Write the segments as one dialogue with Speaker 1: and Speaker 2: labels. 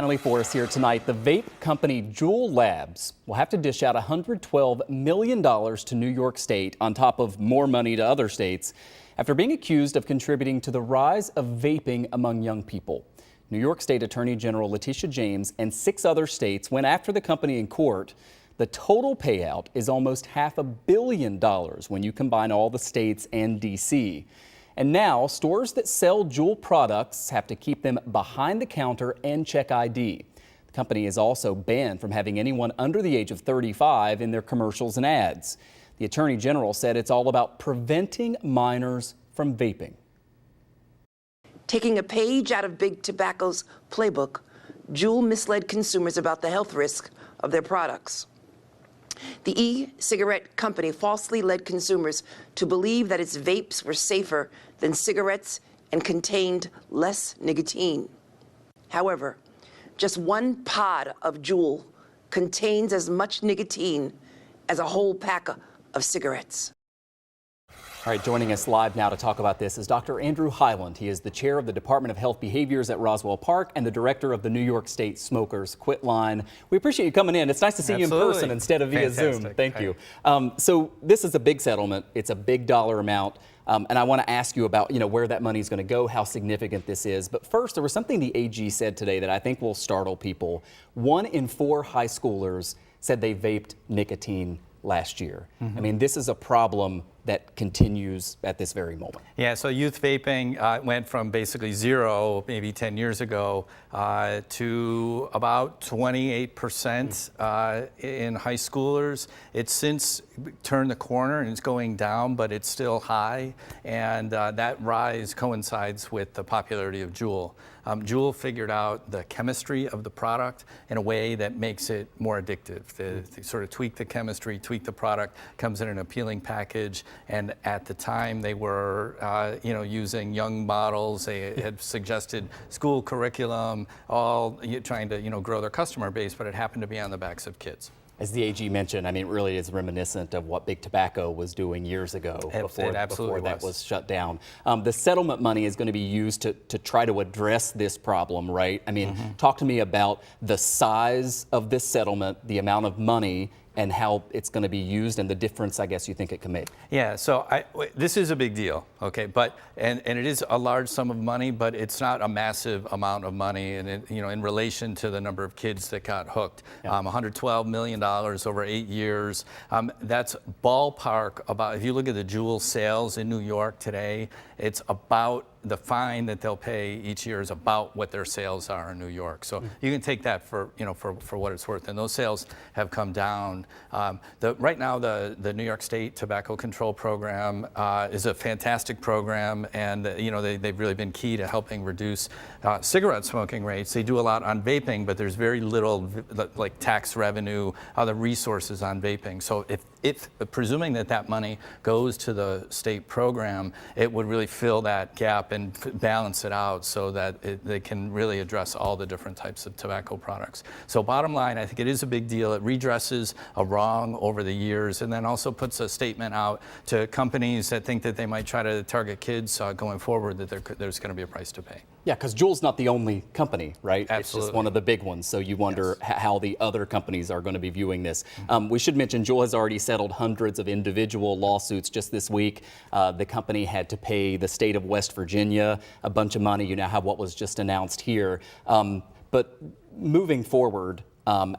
Speaker 1: Finally for us here tonight, the vape company Juul Labs will have to dish out $112 million to New York State on top of more money to other states after being accused of contributing to the rise of vaping among young people. New York State Attorney General Letitia James and 6 other states went after the company in court. The total payout is almost $500 million when you combine all the states and D.C. And now stores that sell Juul products have to keep them behind the counter and check ID. The company is also banned from having anyone under the age of 35 in their commercials and ads. The Attorney General said it's all about preventing minors from vaping.
Speaker 2: Taking a page out of Big Tobacco's playbook, Juul misled consumers about the health risk of their products. The e-cigarette company falsely led consumers to believe that its vapes were safer than cigarettes and contained less nicotine. However, just one pod of Juul contains as much nicotine as a whole pack of cigarettes.
Speaker 1: All right, joining us live now to talk about this is Dr. Andrew Hyland. He is the chair of the Department of Health Behaviors at Roswell Park and the director of the New York State Smokers Quitline. We appreciate you coming in. It's nice to see you in person instead of via Zoom. Thank you. So this is a big settlement. It's a big dollar amount. And I want to ask you about, where that money is going to go, how significant this is. But first, there was something the AG said today that I think will startle people. 1 in 4 high schoolers said they vaped nicotine last year. I mean, this is a problem that continues at this very moment.
Speaker 3: Yeah, so youth vaping went from basically 0 maybe 10 years ago to about 28% in high schoolers. It's since turned the corner and it's going down, but it's still high, and that rise coincides with the popularity of Juul. Juul figured out the chemistry of the product in a way that makes it more addictive. They sort of tweak the chemistry, tweak the product, comes in an appealing package. And at the time, they were, using young models. They had suggested school curriculum, all trying to, grow their customer base, but it happened to be on the backs of kids.
Speaker 1: As the AG mentioned, I mean, it really is reminiscent of what Big Tobacco was doing years ago before that was shut down. The settlement money is going to be used to try to address this problem, right? I mean, talk to me about the size of this settlement, the amount of money, and how it's going to be used and the difference, I guess, you think it can make.
Speaker 3: Yeah, so this is a big deal, okay, and it is a large sum of money, but it's not a massive amount of money, and in relation to the number of kids that got hooked. Yeah. $112 million over 8 years. That's ballpark about, if you look at the Juul sales in New York today, it's about the fine that they'll pay each year is about what their sales are in New York. So you can take that for what it's worth. And those sales have come down. Right now, the New York State Tobacco Control Program is a fantastic program, and they've really been key to helping reduce cigarette smoking rates. They do a lot on vaping, but there's very little like tax revenue, other resources on vaping. So if presuming that money goes to the state program, it would really fill that gap and balance it out so that they can really address all the different types of tobacco products. So bottom line, I think it is a big deal. It redresses a wrong over the years, and then also puts a statement out to companies that think that they might try to target kids going forward that there's going to be a price to pay.
Speaker 1: Yeah, because Juul's not the only company, right?
Speaker 3: Absolutely.
Speaker 1: It's just one of the big ones. So you wonder how the other companies are going to be viewing this. We should mention Juul has already settled hundreds of individual lawsuits just this week. The company had to pay the state of West Virginia a bunch of money. You now have what was just announced here. But moving forward,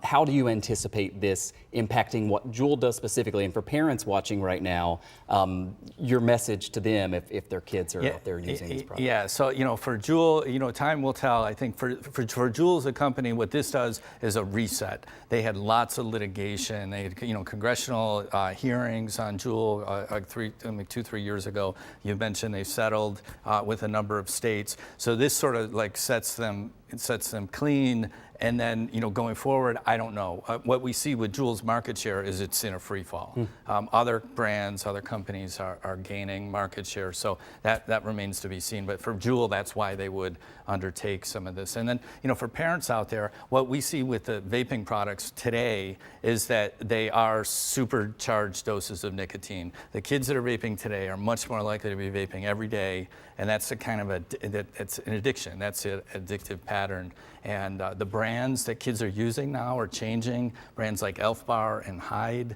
Speaker 1: how do you anticipate this impacting what Juul does specifically? And for parents watching right now, your message to them if their kids are out there using these products.
Speaker 3: Yeah, so for Juul, time will tell. I think for Juul as a company, what this does is a reset. They had lots of litigation. They had congressional hearings on Juul like 2-3 years ago. You mentioned they settled with a number of states. So this sort of like sets them clean. And then, going forward, I don't know. What we see with Juul's market share is it's in a free fall. Other brands, other companies are gaining market share, so that remains to be seen. But for Juul, that's why they would undertake some of this. And then, for parents out there, what we see with the vaping products today is that they are supercharged doses of nicotine. The kids that are vaping today are much more likely to be vaping every day, and that's a kind of it's an addiction. That's an addictive pattern. pattern. And the brands that kids are using now are changing. Brands like Elf Bar and Hyde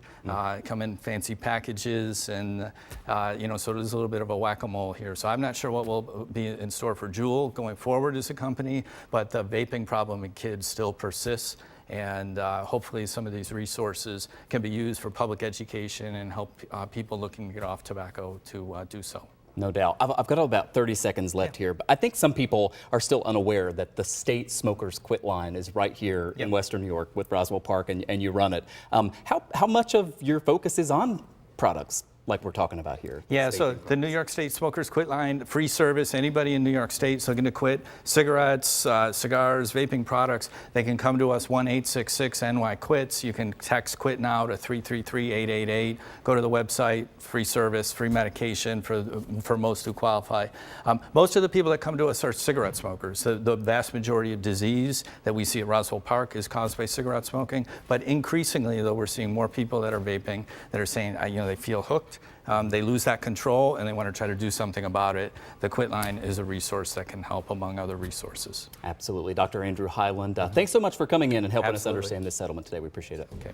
Speaker 3: come in fancy packages, and so there's a little bit of a whack-a-mole here. So I'm not sure what will be in store for Juul going forward as a company, but the vaping problem in kids still persists. And hopefully some of these resources can be used for public education and help people looking to get off tobacco to do so.
Speaker 1: No doubt. I've got about 30 seconds left here, but I think some people are still unaware that the state smokers Quitline is right here in Western New York with Roswell Park, and you run it. How much of your focus is on products like we're talking about here?
Speaker 3: Yeah, so the New York State Smokers Quitline, free service. Anybody in New York State looking to quit cigarettes, cigars, vaping products, they can come to us, 1-866-NY-QUITS. You can text QUIT now to 333-888. Go to the website, free service, free medication for most who qualify. Most of the people that come to us are cigarette smokers. The vast majority of disease that we see at Roswell Park is caused by cigarette smoking, but increasingly, though, we're seeing more people that are vaping that are saying, they feel hooked. They lose that control and they want to try to do something about it. The Quitline is a resource that can help, among other resources.
Speaker 1: Absolutely. Dr. Andrew Hyland, thanks so much for coming in and helping us
Speaker 3: Absolutely.
Speaker 1: understand this settlement today. We appreciate it.
Speaker 3: Okay.